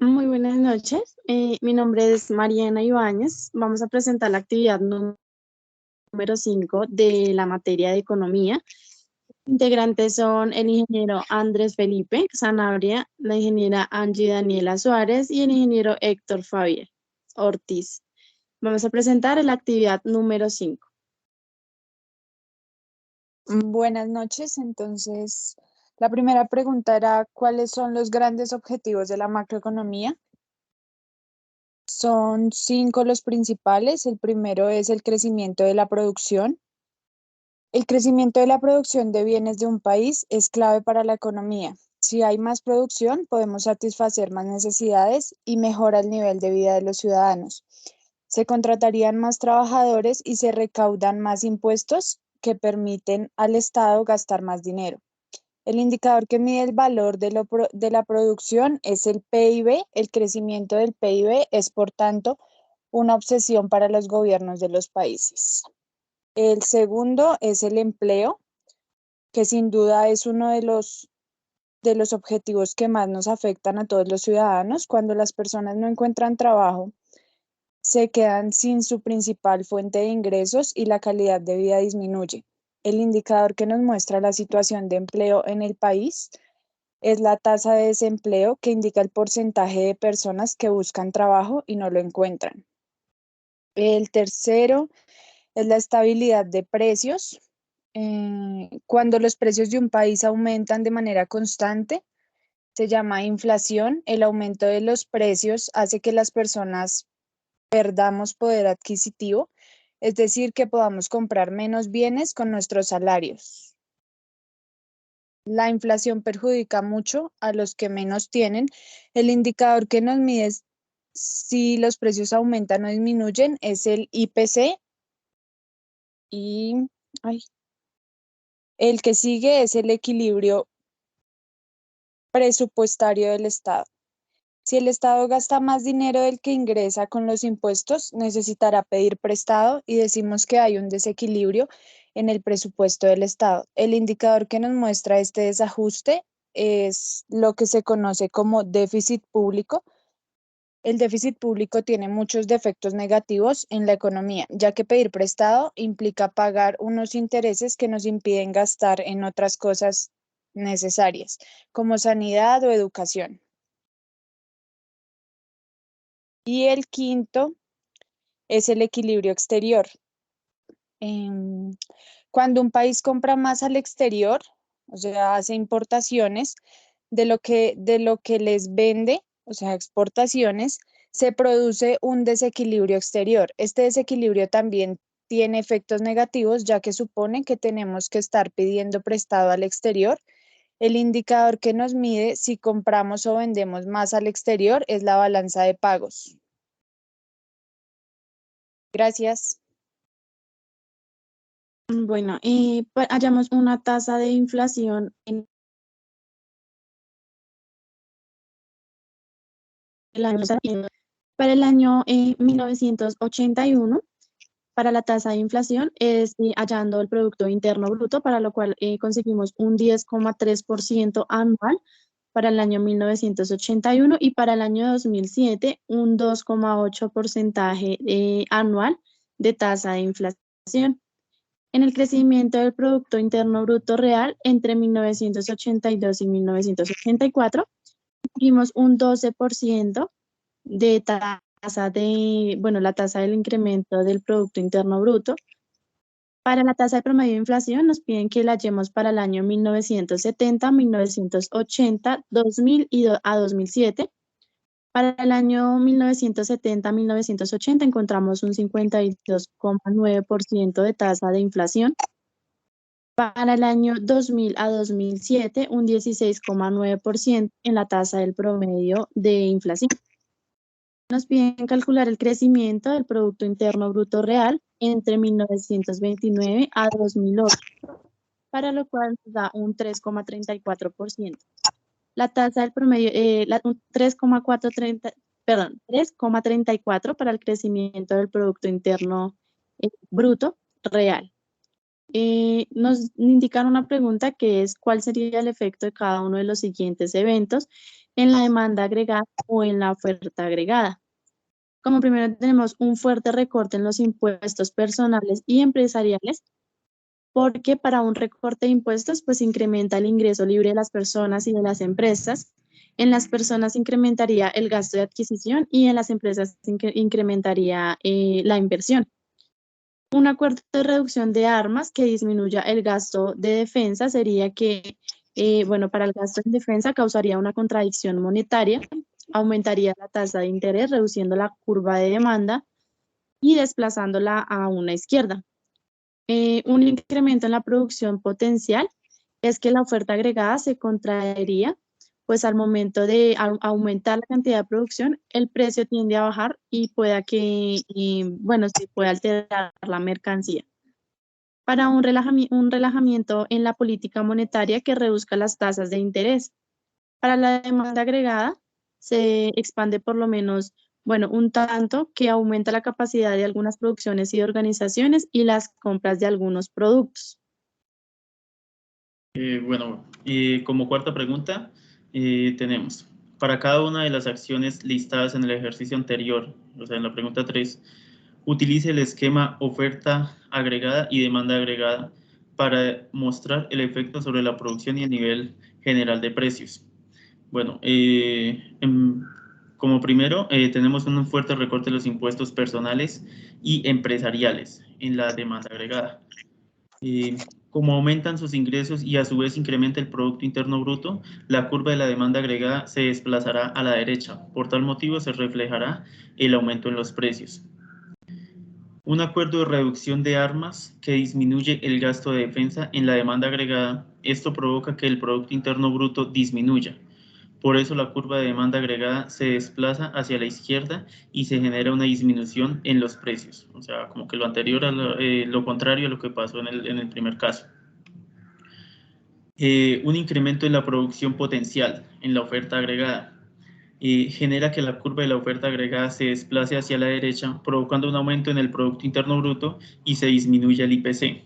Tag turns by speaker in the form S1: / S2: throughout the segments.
S1: Muy buenas noches. Mi nombre es Mariana Ibáñez. Vamos a presentar la actividad número 5 de la materia de economía. Integrantes son el ingeniero Andrés Felipe Sanabria, la ingeniera Angie Daniela Suárez y el ingeniero Héctor Fabián Ortiz. Vamos a presentar la actividad número 5.
S2: Buenas noches. Entonces, la primera pregunta era, ¿cuáles son los grandes objetivos de la macroeconomía? Son cinco los principales. El primero es el crecimiento de la producción. El crecimiento de la producción de bienes de un país es clave para la economía. Si hay más producción, podemos satisfacer más necesidades y mejora el nivel de vida de los ciudadanos. Se contratarían más trabajadores y se recaudan más impuestos que permiten al Estado gastar más dinero. El indicador que mide el valor de la producción es el PIB. El crecimiento del PIB es, por tanto, una obsesión para los gobiernos de los países. El segundo es el empleo, que sin duda es uno de los objetivos que más nos afectan a todos los ciudadanos. Cuando las personas no encuentran trabajo, se quedan sin su principal fuente de ingresos y la calidad de vida disminuye. El indicador que nos muestra la situación de empleo en el país es la tasa de desempleo, que indica el porcentaje de personas que buscan trabajo y no lo encuentran. El tercero es la estabilidad de precios. Cuando los precios de un país aumentan de manera constante, se llama inflación. El aumento de los precios hace que las personas perdamos poder adquisitivo, es decir, que podamos comprar menos bienes con nuestros salarios. La inflación perjudica mucho a los que menos tienen. El indicador que nos mide si los precios aumentan o disminuyen es el IPC y ay, el que sigue es el equilibrio presupuestario del Estado. Si el Estado gasta más dinero del que ingresa con los impuestos, necesitará pedir prestado y decimos que hay un desequilibrio en el presupuesto del Estado. El indicador que nos muestra este desajuste es lo que se conoce como déficit público. El déficit público tiene muchos defectos negativos en la economía, ya que pedir prestado implica pagar unos intereses que nos impiden gastar en otras cosas necesarias, como sanidad o educación. Y el quinto es el equilibrio exterior. Em, Cuando un país compra más al exterior, o sea, hace importaciones de lo que les vende, o sea, exportaciones, se produce un desequilibrio exterior. Este desequilibrio también tiene efectos negativos, ya que supone que tenemos que estar pidiendo prestado al exterior. El indicador que nos mide si compramos o vendemos más al exterior es la balanza de pagos. Gracias.
S1: Bueno, hallamos una tasa de inflación en el año para el año 1981. Para la tasa de inflación es hallando el Producto Interno Bruto, para lo cual conseguimos un 10,3% anual para el año 1981 y para el año 2007 un 2,8% anual de tasa de inflación. En el crecimiento del Producto Interno Bruto real entre 1982 y 1984 tuvimos un 12% de tasa la tasa del incremento del Producto Interno Bruto. Para la tasa de promedio de inflación nos piden que la hallemos para el año 1970, 1980, 2000 a 2007. Para el año 1970, 1980 encontramos un 52,9% de tasa de inflación. Para el año 2000 a 2007, un 16,9% en la tasa del promedio de inflación. Nos piden calcular el crecimiento del Producto Interno Bruto Real entre 1929 a 2008, para lo cual nos da un 3,34%. La tasa del promedio, un 3,34 para el crecimiento del Producto Interno Bruto Real. nos indican una pregunta que es ¿cuál sería el efecto de cada uno de los siguientes eventos en la demanda agregada o en la oferta agregada? Como primero tenemos un fuerte recorte en los impuestos personales y empresariales, porque para un recorte de impuestos pues incrementa el ingreso libre de las personas y de las empresas. En las personas incrementaría el gasto de adquisición y en las empresas incrementaría la inversión. Un acuerdo de reducción de armas que disminuya el gasto de defensa sería que, bueno, para el gasto en defensa causaría una contradicción monetaria, aumentaría la tasa de interés, reduciendo la curva de demanda y desplazándola a una izquierda. Un incremento en la producción potencial es que la oferta agregada se contraería, pues al momento de aumentar la cantidad de producción, el precio tiende a bajar y pueda que, bueno, se pueda alterar la mercancía. Para un relajamiento en la política monetaria que reduzca las tasas de interés. Para la demanda agregada, se expande por lo menos, bueno, un tanto que aumenta la capacidad de algunas producciones y organizaciones y las compras de algunos productos.
S3: Bueno, como cuarta pregunta, tenemos, para cada una de las acciones listadas en el ejercicio anterior, o sea, en la pregunta 3, utilice el esquema oferta agregada y demanda agregada para mostrar el efecto sobre la producción y el nivel general de precios. Bueno, como primero, tenemos un fuerte recorte de los impuestos personales y empresariales en la demanda agregada. Como aumentan sus ingresos y a su vez incrementa el Producto Interno Bruto, la curva de la demanda agregada se desplazará a la derecha. Por tal motivo se reflejará el aumento en los precios. Un acuerdo de reducción de armas que disminuye el gasto de defensa en la demanda agregada. Esto provoca que el Producto Interno Bruto disminuya. Por eso la curva de demanda agregada se desplaza hacia la izquierda y se genera una disminución en los precios. O sea, como que lo anterior a lo contrario a lo que pasó en el primer caso. Un incremento en la producción potencial en la oferta agregada. Genera que la curva de la oferta agregada se desplace hacia la derecha, provocando un aumento en el Producto Interno Bruto y se disminuye el IPC.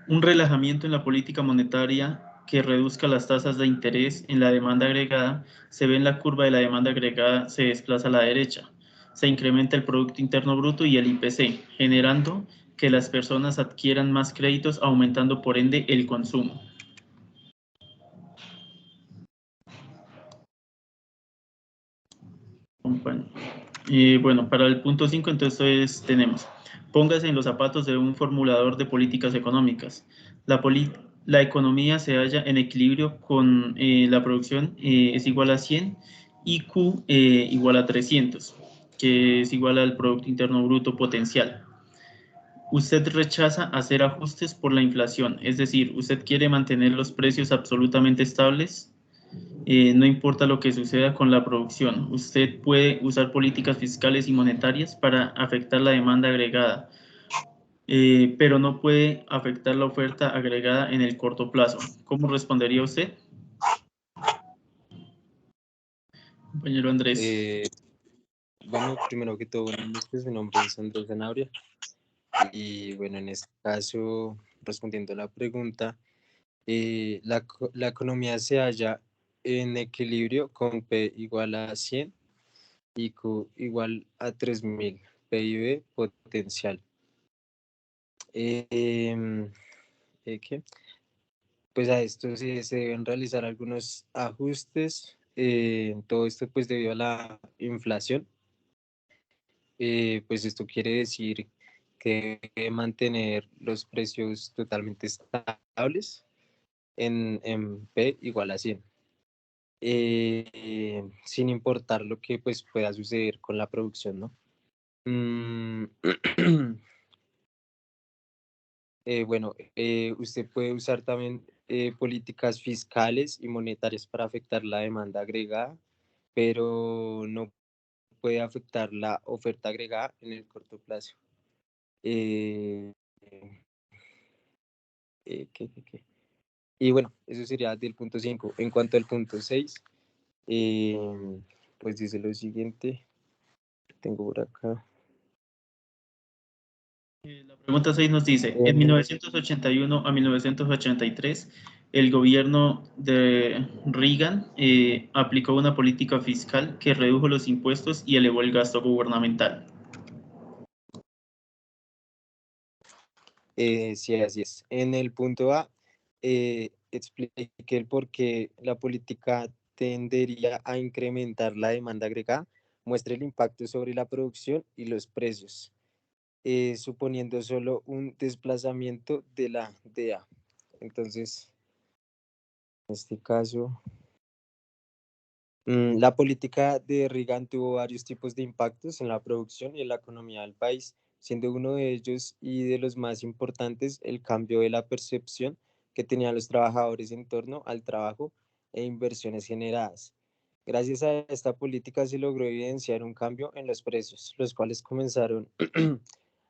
S3: Un relajamiento en la política monetaria que reduzca las tasas de interés en la demanda agregada, se ve en la curva de la demanda agregada se desplaza a la derecha. Se incrementa el Producto Interno Bruto y el IPC, generando que las personas adquieran más créditos, aumentando por ende el consumo. Bueno, para el punto 5 entonces tenemos, póngase en los zapatos de un formulador de políticas económicas. La economía se halla en equilibrio con la producción es igual a 100 y Q igual a 300, que es igual al Producto Interno Bruto potencial. Usted rechaza hacer ajustes por la inflación, es decir, usted quiere mantener los precios absolutamente estables. No importa lo que suceda con la producción, usted puede usar políticas fiscales y monetarias para afectar la demanda agregada, pero no puede afectar la oferta agregada en el corto plazo. ¿Cómo respondería usted? Compañero Andrés.
S4: Bueno, primero que todo, buenas noches, mi nombre es Andrés Zanabria y bueno, en este caso, respondiendo a la pregunta, la economía se halla en equilibrio con P igual a 100 y Q igual a 3000 PIB potencial. ¿Qué? Pues a esto se deben realizar algunos ajustes, todo esto pues debido a la inflación. Pues esto quiere decir que debe mantener los precios totalmente estables en P igual a 100, sin importar lo que pues pueda suceder con la producción, ¿no? Bueno, usted puede usar también políticas fiscales y monetarias para afectar la demanda agregada, pero no puede afectar la oferta agregada en el corto plazo. Eh, ¿Qué? Y bueno, eso sería del punto 5. En cuanto al punto 6, pues dice lo siguiente. Tengo por acá.
S3: La pregunta 6 nos dice, en 1981 a 1983, el gobierno de Reagan aplicó una política fiscal que redujo los impuestos y elevó el gasto gubernamental.
S4: Sí, así es. En el punto A, expliqué el por qué la política tendería a incrementar la demanda agregada, muestra el impacto sobre la producción y los precios, suponiendo solo un desplazamiento de la DA. Entonces, en este caso, la política de Reagan tuvo varios tipos de impactos en la producción y en la economía del país, siendo uno de ellos y de los más importantes el cambio de la percepción que tenían los trabajadores en torno al trabajo e inversiones generadas. Gracias a esta política se logró evidenciar un cambio en los precios, los cuales comenzaron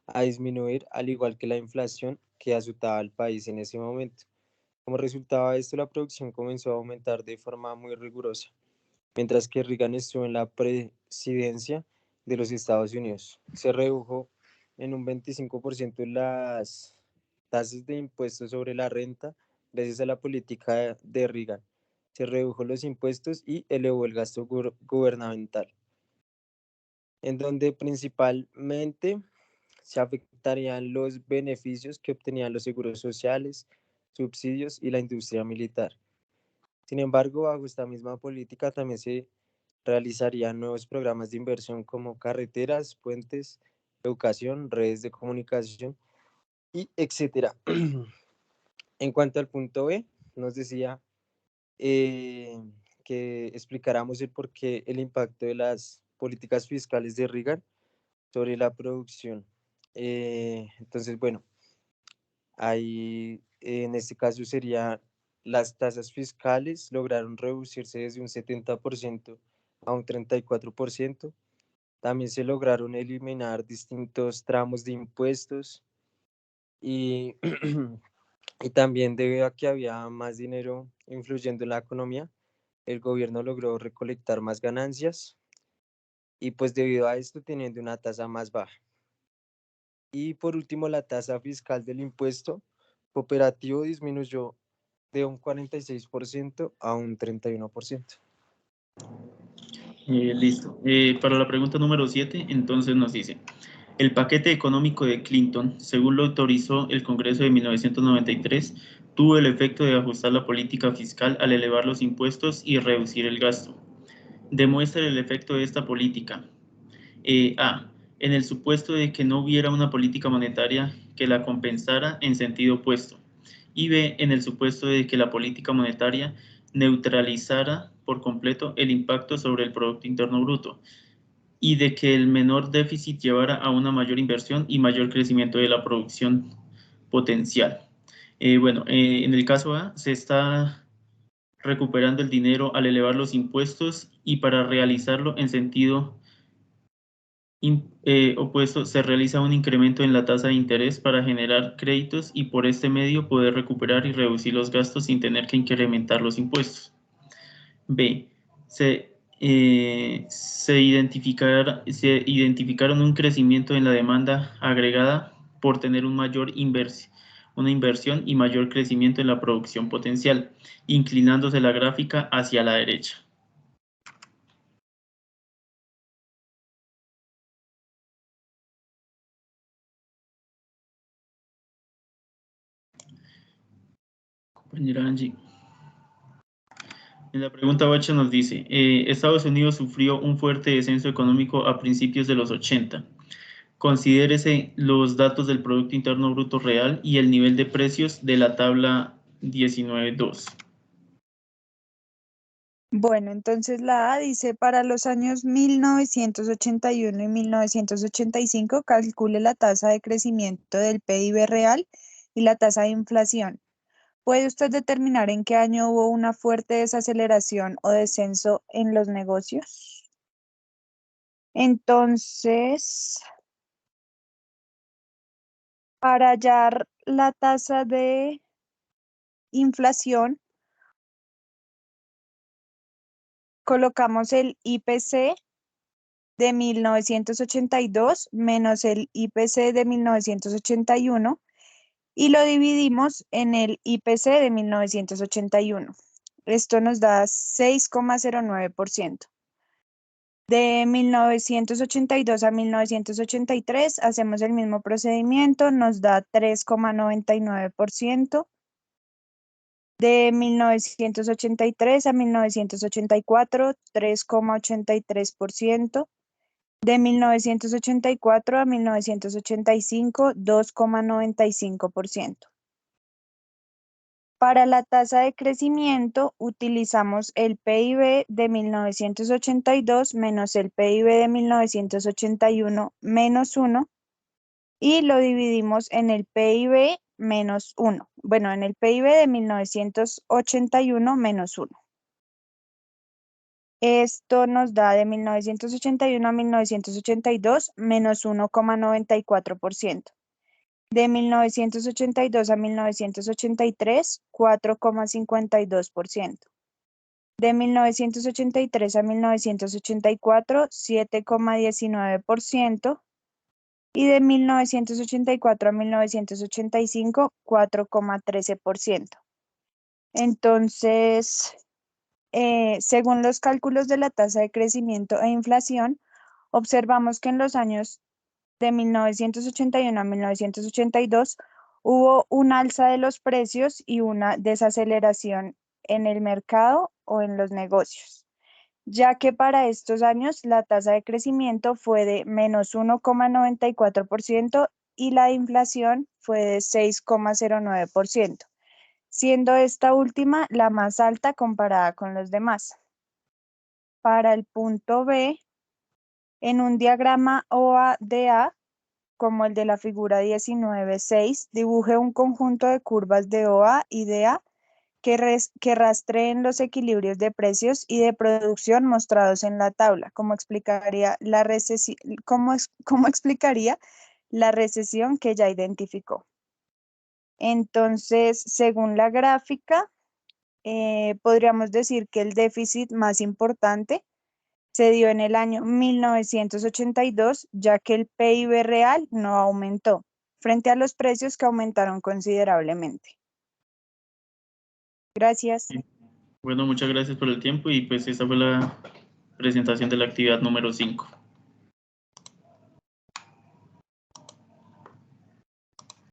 S4: a disminuir, al igual que la inflación que azotaba al país en ese momento. Como resultado de esto, la producción comenzó a aumentar de forma muy rigurosa mientras que Reagan estuvo en la presidencia de los Estados Unidos. Se redujo en un 25% las tasas de impuestos sobre la renta gracias a la política de Reagan. Se redujo los impuestos y elevó el gasto gubernamental, en donde principalmente se afectarían los beneficios que obtenían los seguros sociales, subsidios y la industria militar. Sin embargo, bajo esta misma política también se realizarían nuevos programas de inversión como carreteras, puentes, educación, redes de comunicación y etcétera. En cuanto al punto B, nos decía eh, que explicáramos el porqué el impacto de las políticas fiscales de Reagan sobre la producción. Entonces, bueno, ahí en este caso sería las tasas fiscales lograron reducirse desde un 70% a un 34%. También se lograron eliminar distintos tramos de impuestos y, y también debido a que había más dinero influyendo en la economía, el gobierno logró recolectar más ganancias y pues debido a esto teniendo una tasa más baja. Y por último, la tasa fiscal del impuesto cooperativo disminuyó de un 46% a un 31%.
S3: Listo. Para la pregunta número 7, entonces nos dice, el paquete económico de Clinton, según lo autorizó el Congreso de 1993, tuvo el efecto de ajustar la política fiscal al elevar los impuestos y reducir el gasto. Demuestra el efecto de esta política. A. En el supuesto de que no hubiera una política monetaria que la compensara en sentido opuesto. Y B. En el supuesto de que la política monetaria neutralizara por completo el impacto sobre el Producto Interno Bruto y de que el menor déficit llevara a una mayor inversión y mayor crecimiento de la producción potencial. En el caso A se está recuperando el dinero al elevar los impuestos y para realizarlo en sentido opuesto se realiza un incremento en la tasa de interés para generar créditos y por este medio poder recuperar y reducir los gastos sin tener que incrementar los impuestos. B. Se identificaron un crecimiento en la demanda agregada por tener una inversión y mayor crecimiento en la producción potencial, inclinándose la gráfica hacia la derecha. Compañera Angie. En la pregunta 8 nos dice, Estados Unidos sufrió un fuerte descenso económico a principios de los 80. Considérese los datos del Producto Interno Bruto Real y el nivel de precios de la tabla 19.2.
S2: Bueno, entonces la A dice, para los años 1981 y 1985, calcule la tasa de crecimiento del PIB real y la tasa de inflación. ¿Puede usted determinar en qué año hubo una fuerte desaceleración o descenso en los negocios? Entonces, para hallar la tasa de inflación, colocamos el IPC de 1982 menos el IPC de 1981 y lo dividimos en el IPC de 1981. Esto nos da 6,09%. De 1982 a 1983 hacemos el mismo procedimiento, nos da 3,99%. De 1983 a 1984, 3,83%. De 1984 a 1985, 2,95%. Para la tasa de crecimiento utilizamos el PIB de 1982 menos el PIB de 1981 menos 1 y lo dividimos en el PIB menos 1. Bueno, en el PIB de 1981 menos 1. Esto nos da de 1981 a 1982 menos 1,94%. De 1982 a 1983, 4,52%. De 1983 a 1984, 7,19%. Y de 1984 a 1985, 4,13%. Entonces, según los cálculos de la tasa de crecimiento e inflación, observamos que en los años de 1981 a 1982 hubo un alza de los precios y una desaceleración en el mercado o en los negocios, ya que para estos años la tasa de crecimiento fue de menos 1,94% y la de inflación fue de 6,09%, siendo esta última la más alta comparada con los demás. Para el punto B, en un diagrama OA-DA, como el de la figura 19.6, dibuje un conjunto de curvas de OA y DA que rastreen los equilibrios de precios y de producción mostrados en la tabla, como explicaría la recesión que ya identificó. Entonces, según la gráfica, podríamos decir que el déficit más importante se dio en el año 1982, ya que el PIB real no aumentó, frente a los precios que aumentaron considerablemente. Gracias.
S3: Bueno, muchas gracias por el tiempo y pues esta fue la presentación de la actividad número 5.